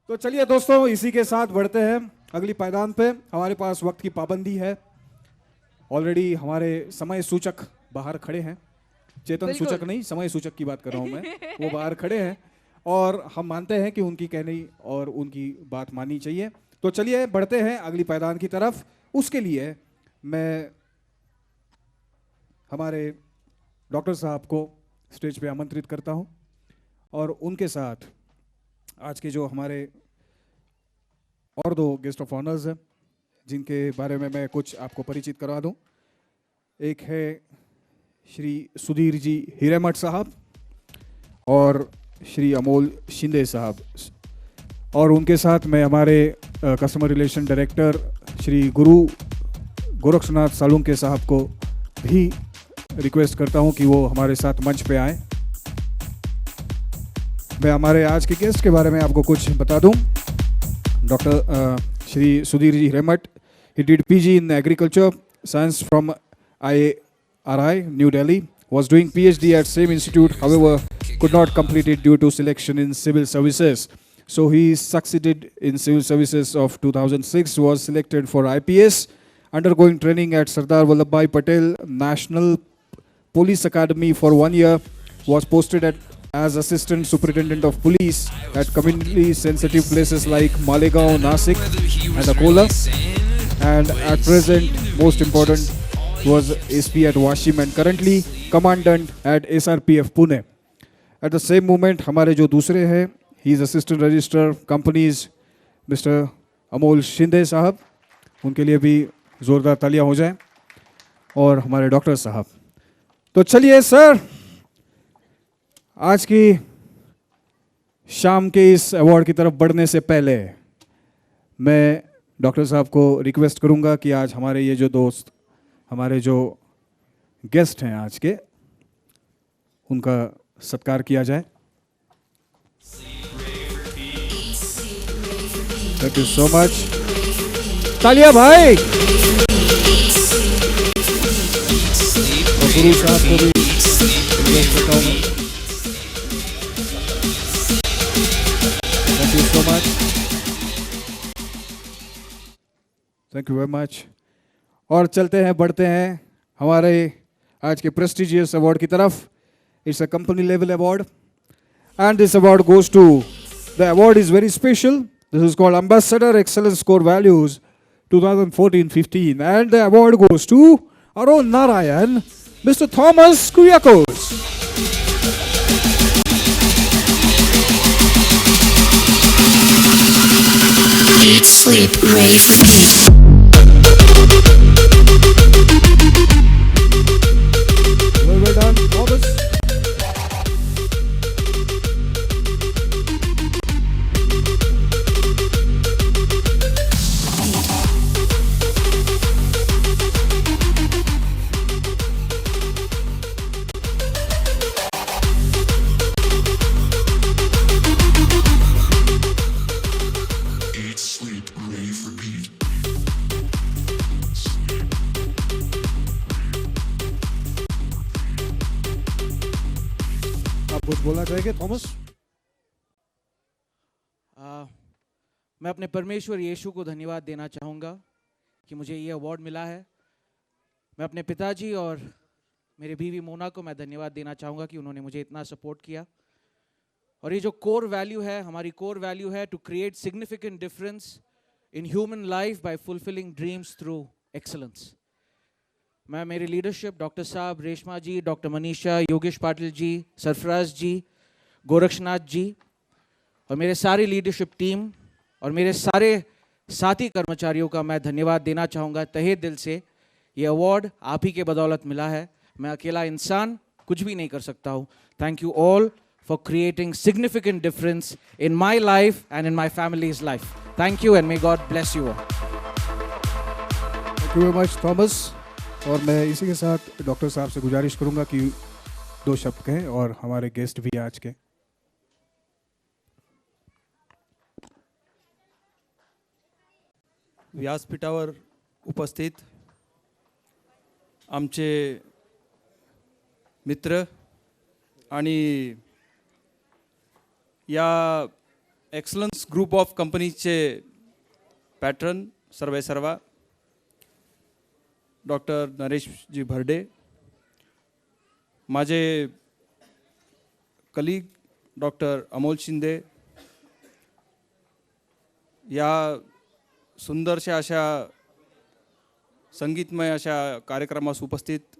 तो चलिए दोस्तों, इसी के साथ बढ़ते हैं अगली पायदान पे। हमारे पास वक्त की पाबंदी है। ऑलरेडी हमारे समय सूचक बाहर खड़े हैं। चेतन सूचक नहीं, समय सूचक की बात कर रहा हूं मैं। वो बाहर खड़े हैं और हम मानते हैं कि उनकी कहनी और उनकी बात माननी चाहिए। तो चलिए बढ़ते हैं अगली पायदान की तरफ। उसके लिए मैं हमारे डॉक्टर साहब को स्टेज पे आमंत्रित करता हूं और उनके साथ आज के जो हमारे और दो गेस्ट ऑफ ऑनर्स हैं, जिनके बारे में मैं कुछ आपको परिचित करवा दूं। एक है श्री सुधीर जी हिरेमठ साहब और श्री अमोल शिंदे साहब, और उनके साथ मैं हमारे customer relation director Shri Gorakshnath Salunke साहब को भी रिक्वेस्ट करता हूं कि वो हमारे साथ मंच पे आए। मैं हमारे आज के गेस्ट के बारे में आपको कुछ बता दूं। Doctor Shri Sudhir ji Hiremath, he did PG in Agriculture Science from IRI, New Delhi, was doing PhD at same institute, however could not complete it due to selection in civil services. So he succeeded in civil services of 2006, was selected for IPS, undergoing training at Sardar Vallabhbhai Patel National Police Academy for 1 year, was posted as Assistant Superintendent of Police at community sensitive places like Malegaon, Nasik and Akola, and at present most important was SP at Washim and currently Commandant at SRPF Pune. At the same moment हमारे जो दूसरे हैं, he is Assistant Registrar Companies Mr. Amol Shinde साहब, उनके लिए भी जोरदार तालियां हो जाएं, और हमारे डॉक्टर साहब। तो चलिए सर, आज की शाम के इस अवार्ड की तरफ बढ़ने से पहले मैं डॉक्टर साहब को रिक्वेस्ट करूंगा कि आज हमारे ये जो दोस्त, हमारे जो गेस्ट हैं आज के, उनका सत्कार किया जाए। Thank you so much. तालियां भाई। गुरु साहब को भी रिक्वेस्ट करता हूं। Thank you so much. Thank you very much. और चलते हैं, बढ़ते हैं हमारे आज के प्रेस्टिजियस अवार्ड की तरफ। It's a company level award and this award goes to, the award is very special. This is called Ambassador Excellence Core Values 2014-15 and the award goes to Arun Narayan, Mr. Thomas Kyriakos. Eat, sleep, rave, repeat. Well done, Thomas. कुछ बोलना चाहेंगे Thomas? मैं अपने परमेश्वर यीशु को धन्यवाद देना चाहूँगा कि मुझे ये अवार्ड मिला है। मैं अपने पिताजी और मेरे बीवी मोना को मैं धन्यवाद देना चाहूँगा कि उन्होंने मुझे इतना सपोर्ट किया। और ये जो कोर वैल्यू है, हमारी कोर वैल्यू है to create significant difference in human life by fulfilling dreams through excellence. मैं मेरी लीडरशिप, डॉक्टर साहब, रेशमा जी, डॉक्टर मनीषा, योगेश पाटिल जी, सरफराज जी, गोरक्षनाथ जी और मेरे सारी लीडरशिप टीम और मेरे सारे साथी कर्मचारियों का मैं धन्यवाद देना चाहूँगा तहे दिल से। ये अवार्ड आप ही के बदौलत मिला है। मैं अकेला इंसान कुछ भी नहीं कर सकता हूँ। Thank you all for creating significant difference in my life and in my families life. Thank you and may God bless you all. Thank you very much Thomas. और मैं इसी के साथ डॉक्टर साहब से गुजारिश करूंगा कि दो शब्द कहें और हमारे गेस्ट भी आज के। व्यासपीठावर उपस्थित आमचे मित्र आणि या एक्सलन्स ग्रुप ऑफ कंपनीचे पॅट्रन सर्वेसर्वा डॉक्टर नरेशजी भरडे, माझे कलीग डॉक्टर अमोल शिंदे, या सुंदरशा अशा संगीतमय अशा कार्यक्रमास उपस्थित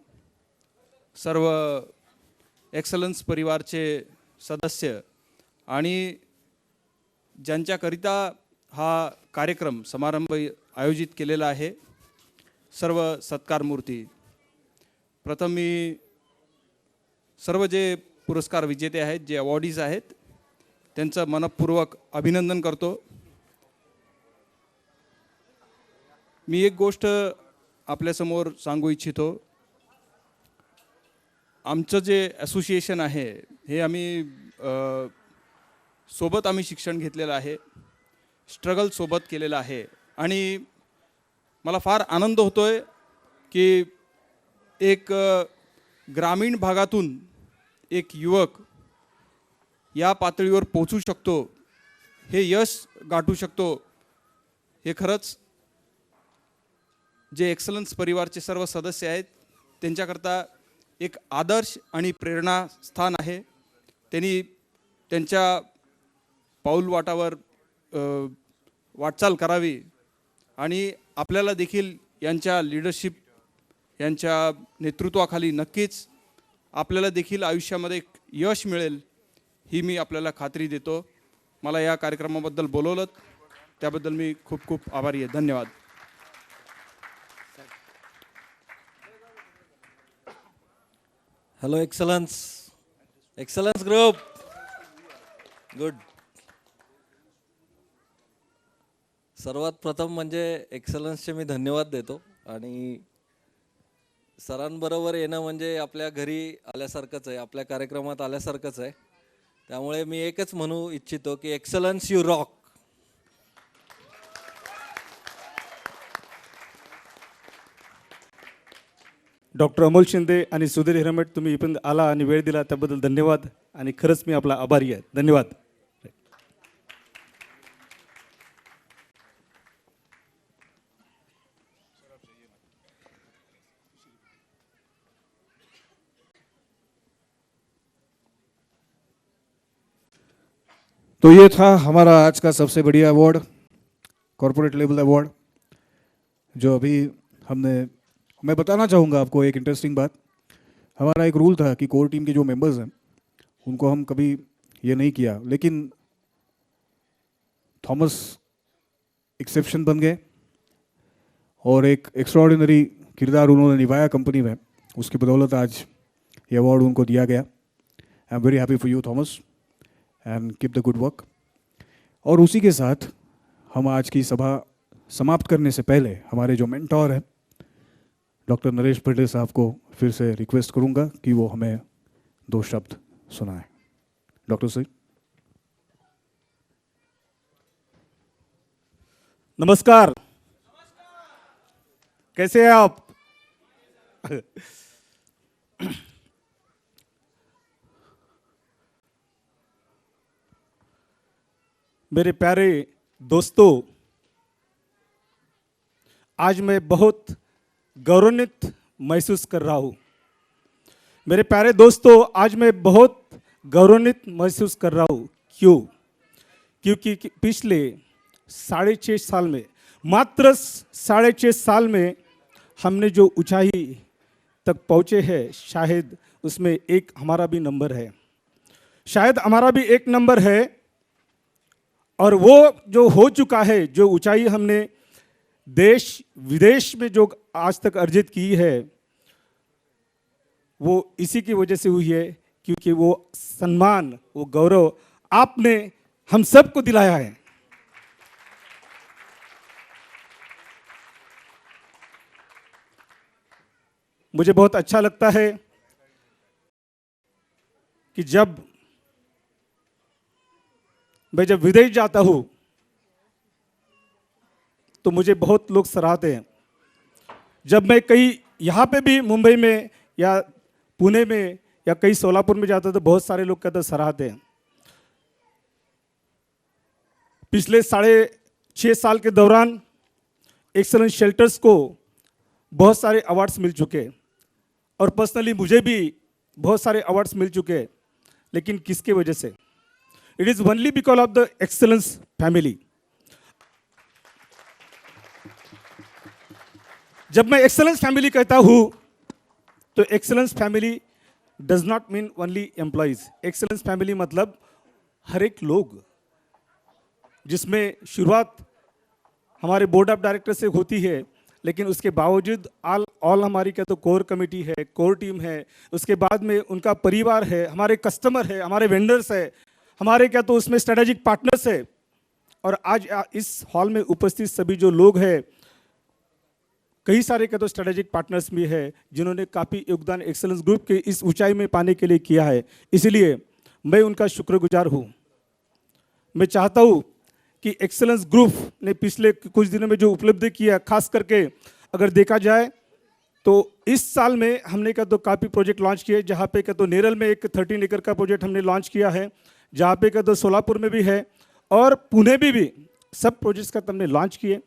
सर्व एक्सलन्स परिवारचे सदस्य आणि ज्यांच्याकरिता हा कार्यक्रम समारंभ आयोजित केलेला आहे, सर्व सत्कारमूर्ती, प्रथम मी सर्व जे पुरस्कार विजेते आहेत, जे अवॉर्डीज आहेत, त्यांचं मनपूर्वक अभिनंदन करतो. मी एक गोष्ट आपल्यासमोर सांगू इच्छितो. आमचं जे असोसिएशन आहे हे आम्ही सोबत आम्ही शिक्षण घेतलेलं आहे, स्ट्रगल सोबत केलेलं आहे आणि मला फार आनंद होतोय की एक ग्रामीण भागातून एक युवक या पातळीवर पोहोचू शकतो, हे यश गाठू शकतो. हे खरंच जे एक्सलन्स परिवारचे सर्व सदस्य आहेत त्यांच्याकरता एक आदर्श आणि प्रेरणास्थान आहे. त्यांनी त्यांच्या पाऊलवाटावर वाटचाल करावी आणि आपल्याला देखील यांच्या लीडरशिप, यांच्या नेतृत्वाखाली नक्कीच आपल्याला देखील आयुष्यामध्ये एक यश मिळेल, ही मी आपल्याला खात्री देतो. मला या कार्यक्रमाबद्दल बोलवलं त्याबद्दल मी खूप खूप आभारी आहे. धन्यवाद. Hello excellence group, good. सर्वात प्रथम म्हणजे एक्सलन्सचे मी धन्यवाद देतो आणि सरांबरोबर येणं म्हणजे आपल्या घरी आल्यासारखंच आहे, आपल्या कार्यक्रमात आल्यासारखंच आहे. त्यामुळे मी एकच म्हणू इच्छितो की excellence you rock. Doctor Amol Shinde आणि सुधीर हिरेमठ, तुम्ही पण आला आणि वेळ दिला त्याबद्दल धन्यवाद आणि खरंच मी आपला आभारी आहे. धन्यवाद. तो ये था हमारा आज का सबसे बढ़िया अवार्ड, कॉरपोरेट लेवल अवार्ड, जो अभी हमने. मैं बताना चाहूँगा आपको एक इंटरेस्टिंग बात. हमारा एक रूल था कि कोर टीम के जो मेंबर्स हैं उनको हम कभी ये नहीं किया, लेकिन थॉमस एक्सेप्शन बन गए और एक एक्स्ट्राऑर्डिनरी किरदार उन्होंने निभाया कंपनी में. उसकी बदौलत आज ये अवार्ड उनको दिया गया. I am very happy for you Thomas and keep the good work. और उसी के साथ हम आज की सभा समाप्त करने से पहले हमारे जो मेंटोर हैं डॉक्टर नरेश भरडे साहब को फिर से रिक्वेस्ट करूंगा कि वो हमें 2 शब्द सुनाएं. Doctor sir. नमस्कार. कैसे हैं आप? मेरे प्यारे दोस्तों, आज मैं बहुत गौरवान्वित महसूस कर रहा हूँ. मेरे प्यारे दोस्तों, आज मैं बहुत गौरवान्वित महसूस कर रहा हूँ. क्यों? क्योंकि पिछले 6.5 साल में, मात्र 6.5 साल में हमने जो ऊंचाई तक पहुँचे हैं, शायद उसमें एक हमारा भी नंबर है, शायद हमारा भी एक नंबर है. और वो जो हो चुका है, जो ऊंचाई हमने देश विदेश में जो आज तक अर्जित की है, वो इसी की वजह से हुई है, क्योंकि वो सम्मान, वो गौरव आपने हम सबको दिलाया है. मुझे बहुत अच्छा लगता है कि जब विदेश जाता हूं तो मुझे बहुत लोग सराहते हैं. जब मैं कहीं यहाँ पे भी मुंबई में या पुणे में या कहीं सोलापुर में जाता तो बहुत सारे लोग कहते सराहते हैं. पिछले 6.5 साल के दौरान एक्सेलेंस शेल्टर्स को बहुत सारे अवार्ड्स मिल चुके और पर्सनली मुझे भी बहुत सारे अवार्ड्स मिल चुके, लेकिन किसके वजह से? It is only because of the excellence family. जब मैं एक्सेलेंस फैमिली कहता हूँ तो excellence family does not mean only employees. Excellence family मतलब हर एक लोग, जिसमें शुरुआत हमारे बोर्ड ऑफ डायरेक्टर से होती है, लेकिन उसके बावजूद ऑल हमारी क्या तो कोर कमेटी है, कोर टीम है, उसके बाद में उनका परिवार है, हमारे कस्टमर है, हमारे वेंडर्स है, हमारे क्या तो उसमें स्ट्रेटेजिक पार्टनर्स है। और आज इस हॉल में उपस्थित सभी जो लोग हैं, कई सारे क्या तो स्ट्रेटेजिक पार्टनर्स भी है जिन्होंने काफ़ी योगदान एक्सेलेंस ग्रुप के इस ऊंचाई में पाने के लिए किया है। इसलिए मैं उनका शुक्रगुजार हूँ। मैं चाहता हूँ कि एक्सेलेंस ग्रुप ने पिछले कुछ दिनों में जो उपलब्धि किया, खास करके अगर देखा जाए तो इस साल में हमने क्या तो काफ़ी प्रोजेक्ट लॉन्च किए, जहाँ पे क्या तो नेरल में एक 13 एकड़ का प्रोजेक्ट हमने लॉन्च किया है, जहाँ पे क्या तो सोलापुर में भी है और पुणे में भी सब प्रोजेक्ट्स का हमने लॉन्च किए।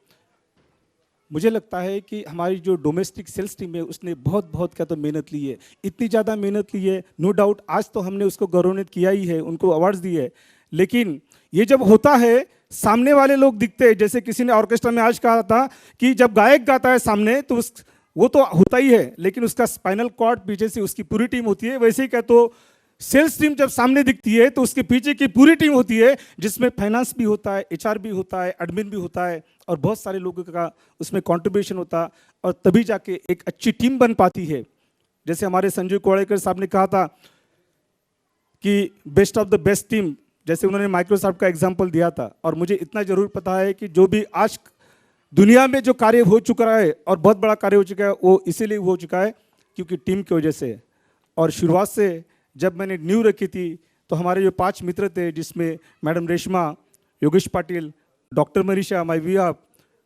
मुझे लगता है कि हमारी जो डोमेस्टिक सेल्स टीम है उसने बहुत क्या तो मेहनत ली है, इतनी ज़्यादा मेहनत ली है। नो डाउट आज तो हमने उसको गौरवान्वित किया ही है, उनको अवार्ड्स दिए, लेकिन ये जब होता है सामने वाले लोग दिखते हैं। जैसे किसी ने ऑर्केस्ट्रा में आज कहा था कि जब गायक गाता है सामने तो वो तो होता ही है, लेकिन उसका स्पाइनल कॉर्ड पीछे से उसकी पूरी टीम होती है। वैसे ही क्या तो सेल्स टीम जब सामने दिखती है तो उसके पीछे की पूरी टीम होती है, जिसमें फाइनेंस भी होता है, एचआर भी होता है, एडमिन भी होता है और बहुत सारे लोगों का उसमें कंट्रीब्यूशन होता है, और तभी जाके एक अच्छी टीम बन पाती है। जैसे हमारे संजय कोड़ेकर साहब ने कहा था कि best of the best team, जैसे उन्होंने माइक्रोसॉफ्ट का एग्जाम्पल दिया था। और मुझे इतना जरूर पता है कि जो भी आज दुनिया में जो कार्य हो चुका है और बहुत बड़ा कार्य हो चुका है, वो इसीलिए हो चुका है क्योंकि टीम की वजह से। और शुरुआत से जब मैंने न्यू रखी थी तो हमारे जो 5 मित्र थे, जिसमें मैडम रेशमा, योगेश पाटिल, डॉक्टर मनीषा, माई विया,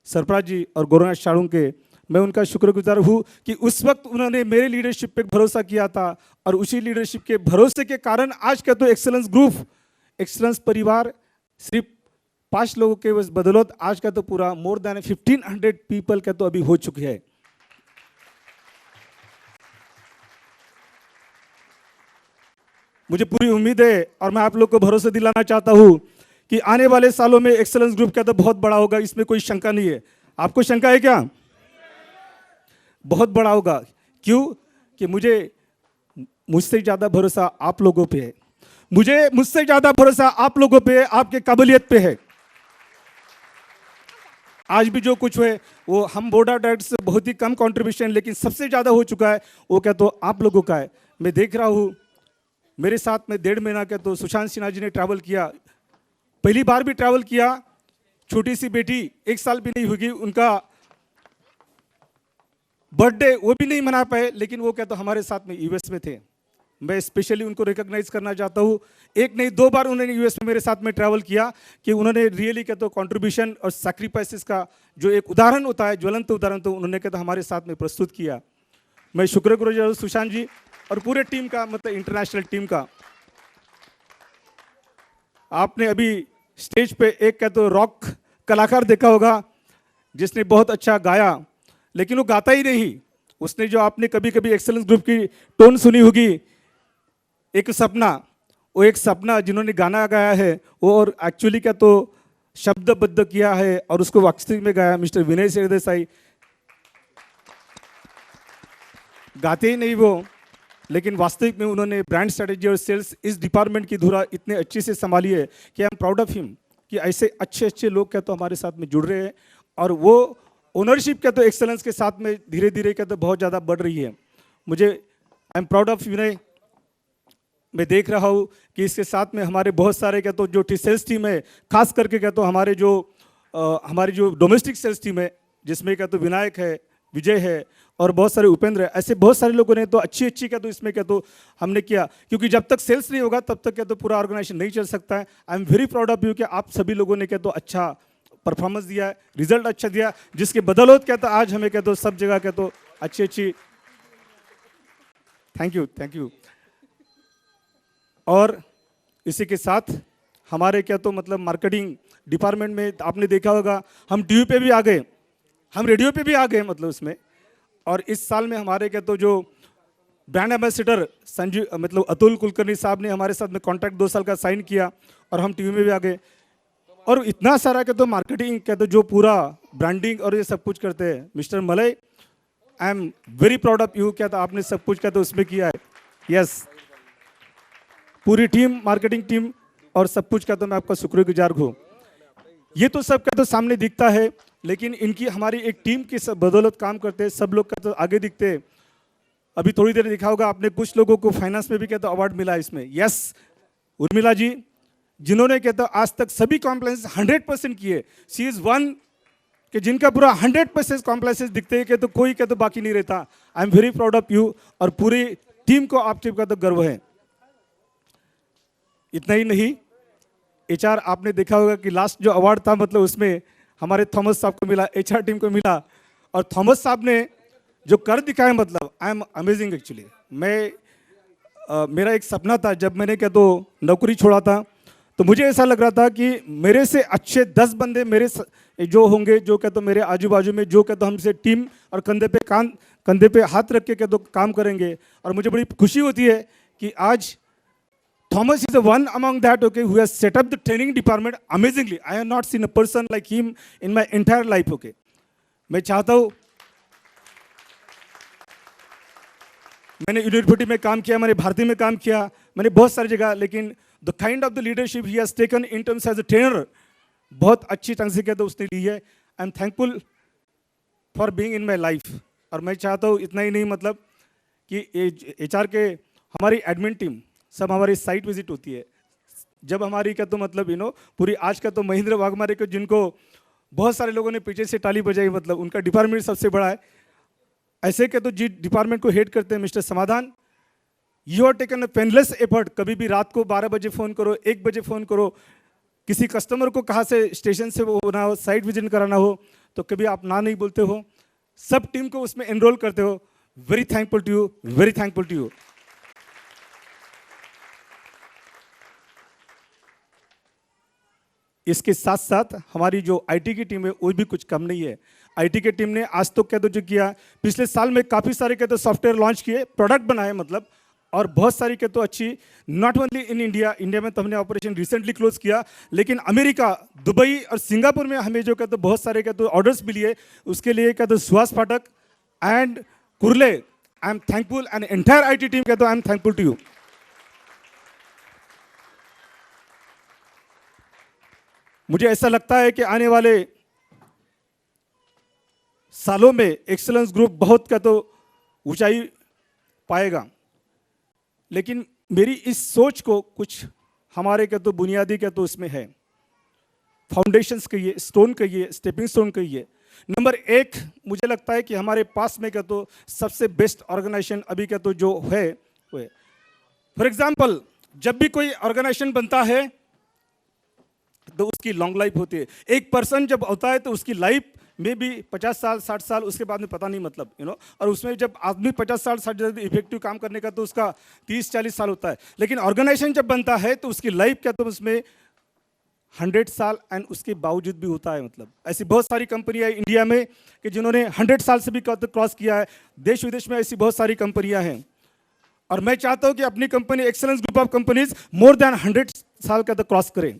सरफराज जी और गौरनाथ शाड़ूंके, मैं उनका शुक्रगुजार हूँ कि उस वक्त उन्होंने मेरे लीडरशिप पे भरोसा किया था। और उसी लीडरशिप के भरोसे के कारण आज का तो एक्सेलेंस ग्रुप, एक्सेलेंस परिवार सिर्फ 5 लोगों के बदौलत आज का तो पूरा मोर देन 1500 पीपल का तो अभी हो चुके हैं। मुझे पूरी उम्मीद है और मैं आप लोग को भरोसा दिलाना चाहता हूं कि आने वाले सालों में एक्सेलेंस ग्रुप का तो बहुत बड़ा होगा, इसमें कोई शंका नहीं है। आपको शंका है क्या? बहुत बड़ा होगा। क्यों? कि मुझसे ज़्यादा भरोसा आप लोगों पे है, मुझसे ज़्यादा भरोसा आप लोगों पे है, आपके काबिलियत पे है। आज भी जो कुछ है वो हम बोर्ड ऑफ डायरेक्टर्स से बहुत ही कम कंट्रीब्यूशन, लेकिन सबसे ज़्यादा हो चुका है वो क्या तो आप लोगों का है। मैं देख रहा हूँ मेरे साथ में 1.5 महीना क्या तो सुशांत सिन्हा जी ने ट्रैवल किया, पहली बार भी ट्रैवल किया। छोटी सी बेटी 1 साल भी नहीं होगी, उनका बर्थडे वो भी नहीं मना पाए, लेकिन वो क्या तो हमारे साथ में यूएस में थे। मैं स्पेशली उनको रिकॉग्नाइज करना चाहता हूँ। 1 नहीं 2 बार उन्होंने यूएस में मेरे साथ में ट्रैवल किया कि उन्होंने रियली क्या तो कंट्रीब्यूशन और सैक्रिफाइसेस का जो एक उदाहरण होता है, ज्वलंत उदाहरण, तो उन्होंने क्या तो हमारे साथ में प्रस्तुत किया। मैं शुक्रगुजार हूँ सुशांत जी और पूरे टीम का, मतलब इंटरनेशनल टीम का। आपने अभी स्टेज पे एक क्या तो रॉक कलाकार देखा होगा जिसने बहुत अच्छा गाया, लेकिन वो गाता ही नहीं। उसने जो आपने कभी कभी एक्सेलेंस ग्रुप की टोन सुनी होगी, एक सपना, वो एक सपना जिन्होंने गाना गाया है वो और एक्चुअली क्या तो शब्दबद्ध किया है और उसको वास्तविक में गाया मिस्टर विनय सरदेसाई। गाते ही नहीं वो, लेकिन वास्तविक में उन्होंने ब्रांड स्ट्रेटेजी और सेल्स इस डिपार्टमेंट की धुरा इतने अच्छे से संभाली है कि I am proud of him कि ऐसे अच्छे लोग क्या तो हमारे साथ में जुड़ रहे हैं और वो ओनरशिप क्या तो एक्सेलेंस के साथ में धीरे धीरे क्या तो बहुत ज़्यादा बढ़ रही है। मुझे आई एम प्राउड ऑफ विनय। मैं देख रहा हूँ कि इसके साथ में हमारे बहुत सारे क्या तो जो सेल्स टीम है, खास करके क्या तो हमारी जो डोमेस्टिक सेल्स टीम है, जिसमें क्या तो विनायक है, विजय है और बहुत सारे उपेंद्र है, ऐसे बहुत सारे लोगों ने तो अच्छी क्या तो इसमें क्या तो हमने किया, क्योंकि जब तक सेल्स नहीं होगा तब तक क्या तो पूरा ऑर्गेनाइजेशन नहीं चल सकता है। I am very proud of you कि आप सभी लोगों ने क्या तो अच्छा परफॉर्मेंस दिया है, रिजल्ट अच्छा दिया, जिसके बदौलत क्या तो आज हमें क्या तो सब जगह क्या तो अच्छी थैंक यू। और इसी के साथ हमारे क्या तो मतलब मार्केटिंग डिपार्टमेंट में आपने देखा होगा, हम टीवी पे भी आ गए, हम रेडियो पे भी आ गए मतलब उसमें। और इस साल में हमारे क्या तो जो ब्रांड एम्बेसडर संजीव मतलब अतुल कुलकर्णी साहब ने हमारे साथ में कॉन्ट्रैक्ट 2 साल का साइन किया और हम टीवी में भी आ गए। और इतना सारा क्या तो मार्केटिंग क्या तो जो पूरा ब्रांडिंग और ये सब कुछ करते हैं mister Malay, I am very proud of you. क्या था आपने सब कुछ क्या तो उसमें किया है। यस, पूरी टीम, मार्केटिंग टीम और सब कुछ का तो मैं आपका शुक्रगुजार हूँ। ये तो सब का तो सामने दिखता है, लेकिन इनकी हमारी एक टीम की बदौलत काम करते हैं, सब लोग का तो आगे दिखते हैं। अभी थोड़ी देर दिखा होगा आपने, कुछ लोगों को फाइनेंस में भी कहता अवार्ड मिला है इसमें। यस, उर्मिला जी जिन्होंने कहता आज तक सभी कॉम्प्लायंस 100% किए, शी इज वन कि जिनका पूरा 100% कॉम्प्लायंसेस दिखते हैं कि तो कोई कहता बाकी नहीं रहता। I am very proud of you और पूरी टीम को आपके का तो गर्व है। इतना ही नहीं, एचआर आपने देखा होगा कि लास्ट जो अवार्ड था मतलब उसमें हमारे थॉमस साहब को मिला, एचआर टीम को मिला। और थॉमस साहब ने जो कर दिखाया मतलब आई एम अमेजिंग एक्चुअली। मेरा एक सपना था जब मैंने क्या तो नौकरी छोड़ा था, तो मुझे ऐसा लग रहा था कि मेरे से अच्छे 10 बंदे मेरे जो होंगे, जो क्या तो मेरे आजू बाजू में जो क्या तो हमसे टीम और कंधे पे हाथ रख के क्या तो काम करेंगे। और मुझे बड़ी खुशी होती है कि आज Thomas is the one among that, okay, who has set up the training department amazingly. I have not seen a person like him in my entire life, okay. मैं चाहता हूँ, मैंने यूनिवर्सिटी में काम किया, मैंने भारती में काम किया, मैंने बहुत सारी जगह, लेकिन the kind of the leadership he has taken in terms as a trainer, बहुत अच्छी ढंग से क्या तो उसने ली है। I am thankful for being in my life। और मैं चाहता हूँ इतना ही नहीं मतलब कि HR के हमारी एडमिन टीम सब हमारी साइट विजिट होती है। जब हमारी क्या तो मतलब पूरी आज का तो महेंद्र वाघमारे को जिनको बहुत सारे लोगों ने पीछे से ताली बजाई, मतलब उनका डिपार्टमेंट सबसे बड़ा है। ऐसे क्या तो जी डिपार्टमेंट को हेड करते हैं mister Samadhan, you are taken a painless effort. कभी भी रात को 12 बजे फ़ोन करो, 1 बजे फ़ोन करो, किसी कस्टमर को कहाँ से स्टेशन से वो होना हो, साइट विजिट कराना हो, तो कभी आप ना नहीं बोलते हो, सब टीम को उसमें एनरोल करते हो। Very thankful to you, very thankful to you. इसके साथ साथ हमारी जो आईटी की टीम है वो भी कुछ कम नहीं है। आईटी की टीम ने आज तो क्या तो जो किया, पिछले साल में काफ़ी सारे क्या तो सॉफ्टवेयर लॉन्च किए, प्रोडक्ट बनाए मतलब, और बहुत सारी क्या तो अच्छी, नॉट ओनली इन इंडिया में तो हमने ऑपरेशन रिसेंटली क्लोज किया, लेकिन अमेरिका, दुबई और सिंगापुर में हमें जो क्या तो बहुत सारे क्या तो ऑर्डर्स मिली है। उसके लिए क्या तो Suhas Phatak and Kurle, I am thankful and entire IT team क्या तो I am thankful to you. मुझे ऐसा लगता है कि आने वाले सालों में एक्सीलेंस ग्रुप बहुत क्या तो ऊंचाई पाएगा, लेकिन मेरी इस सोच को कुछ हमारे क्या तो बुनियादी क्या तो उसमें है, फाउंडेशंस कहिए, स्टोन कहिए, स्टेपिंग स्टोन कहिए। नंबर 1 मुझे लगता है कि हमारे पास में क्या तो सबसे बेस्ट ऑर्गेनाइजेशन अभी क्या तो जो है वो है। फॉर एग्जाम्पल, जब भी कोई ऑर्गेनाइजेशन बनता है तो उसकी लॉन्ग लाइफ होती है। एक पर्सन जब होता है तो उसकी लाइफ में भी 50 साल 60 साल, उसके बाद में पता नहीं मतलब और उसमें जब आदमी 50 साल 60 इफेक्टिव काम करने का तो उसका 30-40 साल होता है। लेकिन ऑर्गेनाइजेशन जब बनता है तो उसकी लाइफ क्या तो उसमें 100 साल एंड उसके बावजूद भी होता है। मतलब ऐसी बहुत सारी कंपनियां इंडिया में कि जिन्होंने 100 साल से भी क्रॉस किया है। देश विदेश में ऐसी बहुत सारी कंपनियां हैं, और मैं चाहता हूं कि अपनी company excellence group of companies more than 100 साल का तो क्रॉस करें।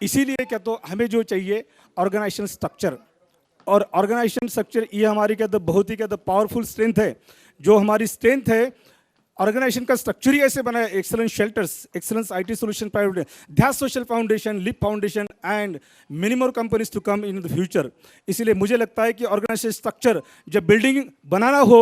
इसीलिए क्या तो हमें जो चाहिए ऑर्गेनाइजेशन स्ट्रक्चर, और ऑर्गेनाइजेशन स्ट्रक्चर ये हमारी क्या तो बहुत ही क्या तो पावरफुल स्ट्रेंथ है। जो हमारी स्ट्रेंथ है ऑर्गेनाइजेशन का स्ट्रक्चर ही ऐसे बना है, excellence shelters, excellence IT solution private, Dhyas social foundation, leap foundation and many more companies to come in the future. इसीलिए मुझे लगता है कि ऑर्गेनाइजेशन स्ट्रक्चर जब बिल्डिंग बनाना हो,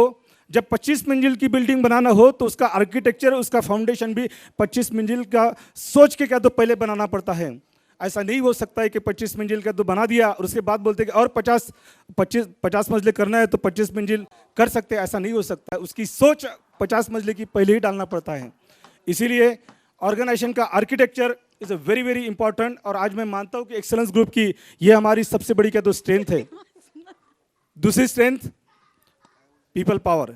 जब 25 मंजिल की बिल्डिंग बनाना हो तो उसका आर्किटेक्चर, उसका फाउंडेशन भी 25 मंजिल का सोच के क्या तो पहले बनाना पड़ता है। ऐसा नहीं हो सकता है कि 25 मंजिल का तो बना दिया और उसके बाद बोलते कि और 50 मंजिल करना है तो 25 मंजिल कर सकते हैं, ऐसा नहीं हो सकता। उसकी सोच 50 मंजिल की पहले ही डालना पड़ता है। इसीलिए ऑर्गेनाइजेशन का architecture is a very very important, और आज मैं मानता हूं कि एक्सेलेंस ग्रुप की ये हमारी सबसे बड़ी क्या तो स्ट्रेंथ है। दूसरी स्ट्रेंथ पीपल पावर।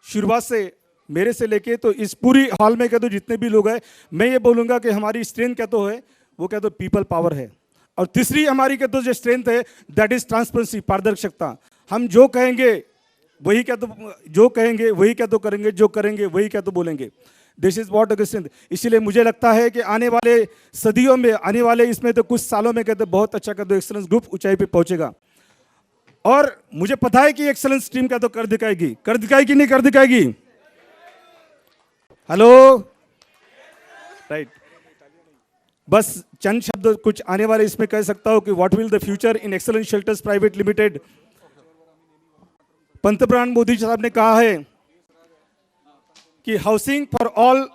शुरुआत से मेरे से लेके तो इस पूरी हॉल में कह दो जितने भी लोग हैं, मैं ये बोलूँगा कि हमारी स्ट्रेंथ क्या तो है, वो क्या तो पीपल पावर है। और तीसरी हमारी क्या तो जो स्ट्रेंथ है दैट इज ट्रांसपेरेंसी, पारदर्शिता। हम जो कहेंगे वही क्या तो जो कहेंगे वही क्या तो करेंगे, जो करेंगे वही क्या तो बोलेंगे। This is what strength. इसीलिए मुझे लगता है कि आने वाले सदियों में, आने वाले इसमें तो कुछ सालों में कहते बहुत अच्छा कहते एक्सेलेंस ग्रुप ऊंचाई पे पहुंचेगा। और मुझे पता है कि एक्सेलेंस टीम का तो कर दिखाएगी नहीं कर दिखाएगी। Hello, right. बस चंद शब्द कुछ आने वाले इसमें कह सकता हूं कि what will the future in excellence shelters private limited. पंतप्रधान मोदी साहब ने कहा है कि हाउसिंग फॉर ऑल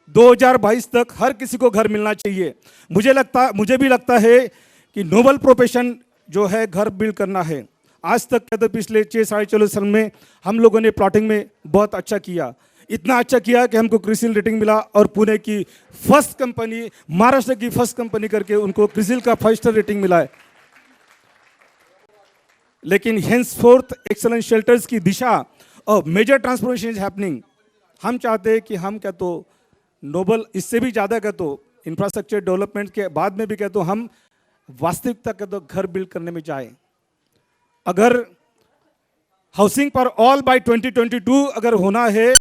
2022 तक हर किसी को घर मिलना चाहिए। मुझे भी लगता है कि नोबल प्रोफेशन जो है घर बिल्ड करना है। आज तक कहते पिछले 6-4.5 साल में हम लोगों ने प्लॉटिंग में बहुत अच्छा किया, इतना अच्छा किया कि हमको क्रिसिल रेटिंग मिला और पुणे की फर्स्ट कंपनी, महाराष्ट्र की फर्स्ट कंपनी करके उनको क्रिसिल का 5 स्टार रेटिंग मिला है। लेकिन हेंसफोर्थ एक्सेलेंस शेल्टर्स की दिशा और मेजर ट्रांसफॉर्मेशन इज हैपनिंग। हम चाहते हैं कि हम क्या तो नोबल इससे भी ज़्यादा क्या तो इंफ्रास्ट्रक्चर डेवलपमेंट के बाद में भी क्या तो हम वास्तविकता क्या तो घर बिल्ड करने में जाए। अगर हाउसिंग फॉर ऑल बाय 2022 अगर होना है